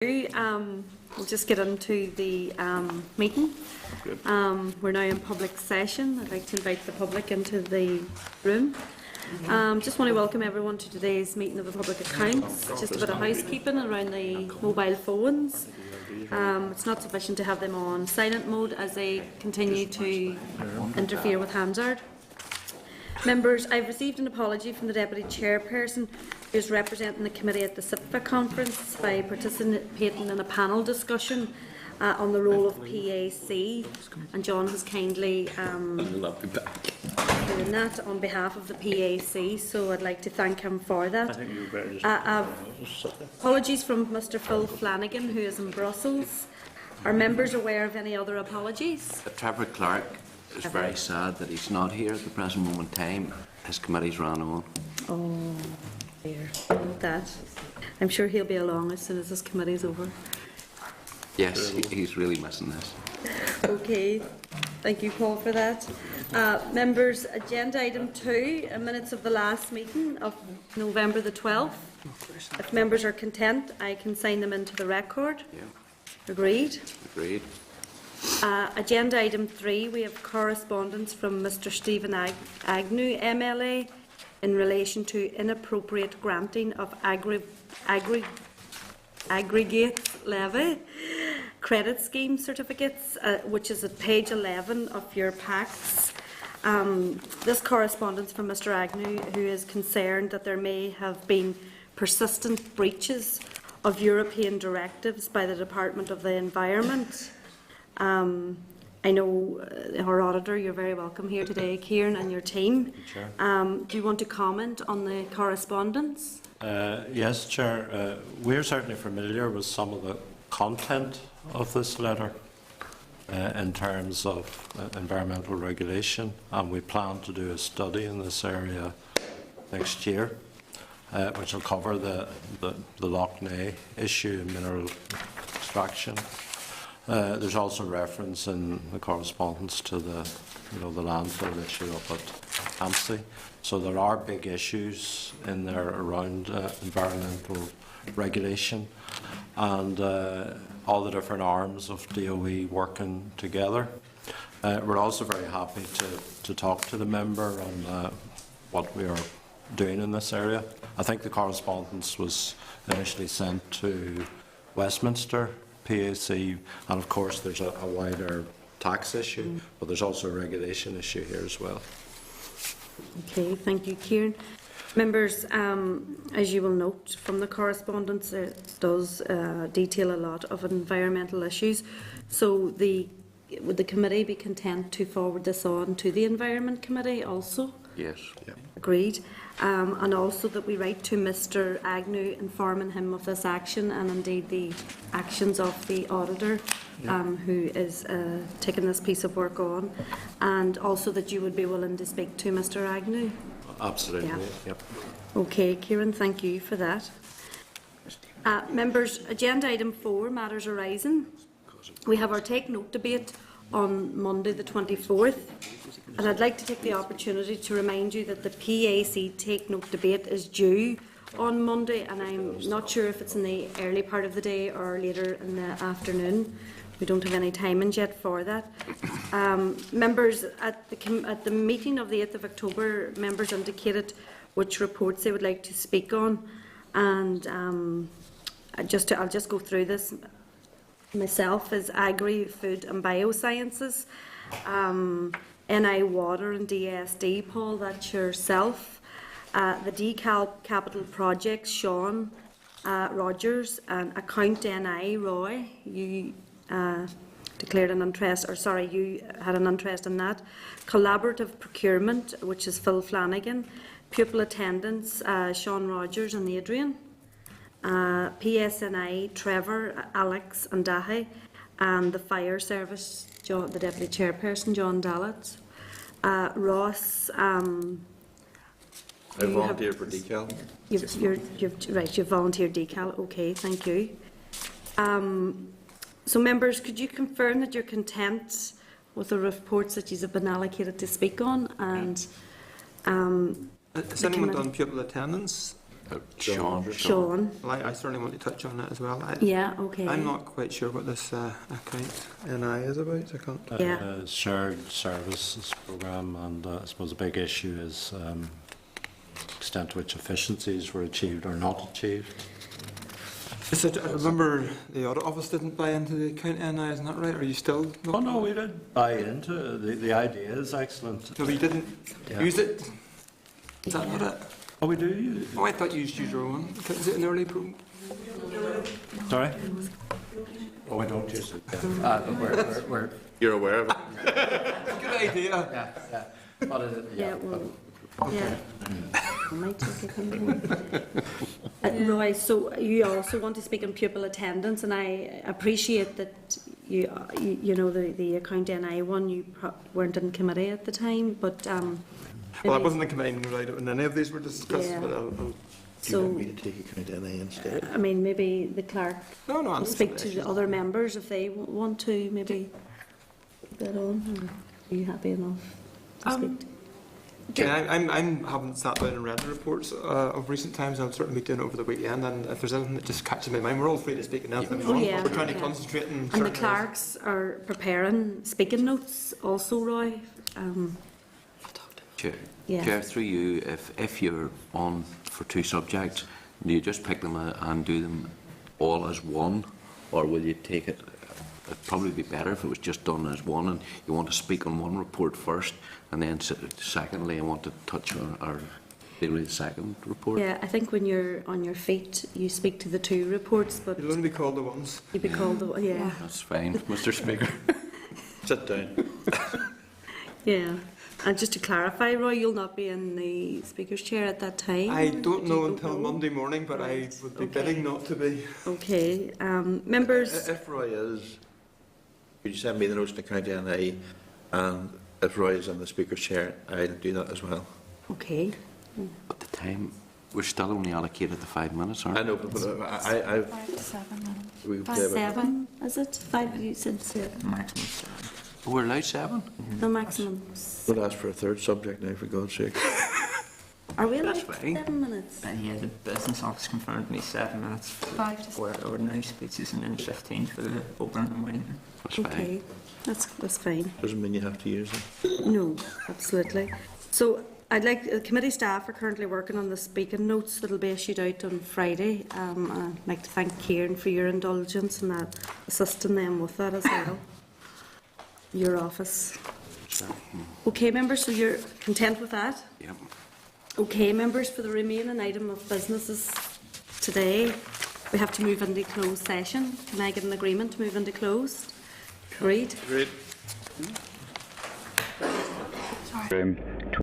We'll just get into the meeting. We're now in public session. I'd like to invite the public into the room. Just want to welcome everyone to today's meeting of the public accounts. Just a bit of housekeeping around the mobile phones. It's not sufficient to have them on silent mode as they continue to interfere with Hansard. Members, I've received an apology from the Deputy Chairperson who is representing the committee at the SIPFA conference by participating in a panel discussion on the role of PAC, and John has kindly doing that on behalf of the PAC, so I'd like to thank him for that. Apologies from Mr Phil Flanagan, who is in Brussels. Are members aware of any other apologies? Trevor Clark is very sad that he's not here at the present moment in time. His committee's ran on. Oh dear, that. I'm sure he'll be along as soon as his committee's over. Yes, he's really missing this. Okay, thank you, Paul, for that. Members, agenda item 2, minutes of the last meeting of November the 12th. If members are content, I can sign them into the record. Yeah. Agreed? Agreed. Agenda item 3, we have correspondence from Mr Stephen Agnew, MLA, in relation to inappropriate granting of aggregate levy credit scheme certificates, which is at page 11 of your packs. This correspondence from Mr Agnew, who is concerned that there may have been persistent breaches of European directives by the Department of the Environment. I know our auditor, you're very welcome here today, Kieran, and your team. Do you want to comment on the correspondence? Yes, Chair. We're certainly familiar with some of the content of this letter in terms of environmental regulation, and we plan to do a study in this area next year, which will cover the Lough Neagh issue in mineral extraction. There's also reference in the correspondence to the landfill issue up at Hampstead. So there are big issues in there around environmental regulation, and all the different arms of DOE working together. We're also very happy to talk to the member on what we are doing in this area. I think the correspondence was initially sent to Westminster PAC, and of course there's a wider tax issue, but there's also a regulation issue here as well. Okay, thank you, Kieran. Members, as you will note from the correspondence, it does detail a lot of environmental issues. So would the committee be content to forward this on to the Environment Committee also? Yes. Yeah. Agreed. And also that we write to Mr Agnew informing him of this action and indeed the actions of the auditor who is taking this piece of work on, and also that you would be willing to speak to Mr Agnew. Absolutely. Yeah. Yep. Okay, Kieran, thank you for that. Members, agenda item 4, matters arising. We have our take note debate on Monday the 24th. And I'd like to take the opportunity to remind you that the PAC take note debate is due on Monday, and I'm not sure if it's in the early part of the day or later in the afternoon. We don't have any timings yet for that. Members, at the meeting of the 8th of October, members indicated which reports they would like to speak on, and I'll just go through this. Myself is Agri, Food and Biosciences. NI Water and DSD, Paul, that's yourself. The Decal Capital Projects, Sean Rogers, and Account NI, Roy, you declared an interest, or sorry, you had an interest in that. Collaborative Procurement, which is Phil Flanagan. Pupil Attendance, Sean Rogers and Adrian. PSNI, Trevor, Alex and Dahi, and the Fire Service, the Deputy Chairperson, John Dallett. Ross, I volunteered for Decal. You've volunteered Decal. Okay, thank you. So, members, could you confirm that you're content with the reports that you have been allocated to speak on? And has anyone done pupil attendance? Sean. Sean. Well, I certainly want to touch on that as well. Yeah, okay. I'm not quite sure what this account NI is about. I can't. Yeah. Shared services programme, and I suppose a big issue is extent to which efficiencies were achieved or not achieved. I remember the audit office didn't buy into the account NI, isn't that right? Are you still not? Oh no, we did buy into it. The idea is excellent. No, but you didn't use it? Is that not it? Oh, we do? Oh, I thought you used your own. Is it an early pro? Sorry? Oh, we don't use it. But we're You're aware of it? Good idea. yeah. What is it? Yeah, well, yeah. I might take it on. Roy, so you also want to speak on pupil attendance, and I appreciate that you know, the account NI one, you weren't in committee at the time, but Well, I wasn't in committee when any of these were discussed, Yeah. but Do you so want me to take account NI instead? I mean, maybe the clerk no, will I'm speak to the other members if they want to maybe get on. Or are you happy enough to speak to? I haven't sat down and read the reports of recent times. I'll certainly be doing it over the weekend, and if there's anything that just catches my mind, we're all free to speak in anything we Oh, want. yeah, We're trying to yeah. concentrate and And the certain clerks are preparing speaking notes also, Roy. Chair, Yeah. Chair, through you, if you're on for two subjects, do you just pick them and do them all as one, or will you take it? It'd probably be better if it was just done as one, and you want to speak on one report first, and then secondly, I want to touch on or deal with the second report. Yeah, I think when you're on your feet, you speak to the two reports, but You'll only be called the ones. you'd be called the yeah, That's fine, Mr. Speaker. Sit down. yeah. And just to clarify, Roy, you'll not be in the speaker's chair at that time. I don't know You until Monday morning, but I would be Okay. bidding not to be. Okay, members. If Roy is, could you send me the notes to account NI, and if Roy is in the speaker's chair, I'll do that as well. Okay. At the time, we're still only allocated the 5 minutes, aren't we? I know, but I've... 5 to 7 minutes. we play about- 7, is it? 5, you said 7. Maximum 7. We're allowed 7? The maximum. We'll ask for a third subject now, for God's sake. Are we allowed That's fine. 7 minutes? Yeah, the business office confirmed to me 7 minutes 5 to 7. for ordinary speeches and then 15 for the open and winding. That's fine. Okay, that's fine. Doesn't mean you have to use them. No, absolutely. So I'd like, committee staff are currently working on the speaking notes that'll be issued out on Friday. I'd like to thank Kieran for your indulgence and that, assisting them with that as well. Your office. Okay, members, so you're content with that? Yep. Okay, members, for the remaining item of businesses today, we have to move into closed session. Can I get an agreement to move into closed? Agreed? Great. Room